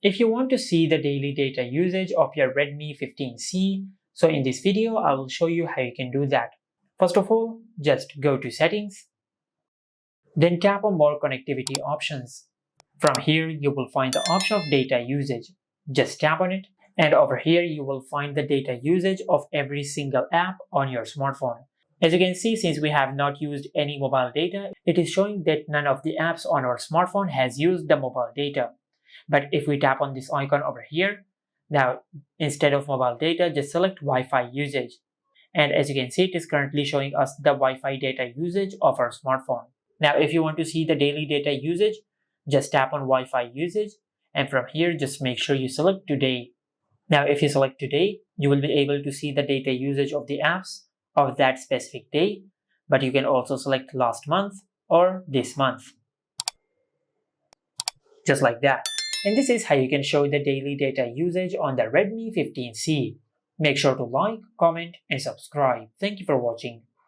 if you want to see the daily data usage of your Redmi 15C, so in this video I will show you how you can do that. First of all, just go to settings, then tap on more connectivity options. From here you will find the option of data usage. Just tap on it, and over here you will find the data usage of every single app on your smartphone. As you can see, since we have not used any mobile data, it is showing that none of the apps on our smartphone has used the mobile data. But if we tap on this icon over here, now instead of mobile data, just select Wi-Fi usage. And as you can see, it is currently showing us the Wi-Fi data usage of our smartphone. Now, if you want to see the daily data usage, just tap on Wi-Fi usage, and from here, just make sure you select today. Now, if you select today, you will be able to see the data usage of the apps of that specific day, but you can also select last month or this month. Just like that. And this is how you can show the daily data usage on the Redmi 15C. Make sure to like, comment, and subscribe. Thank you for watching.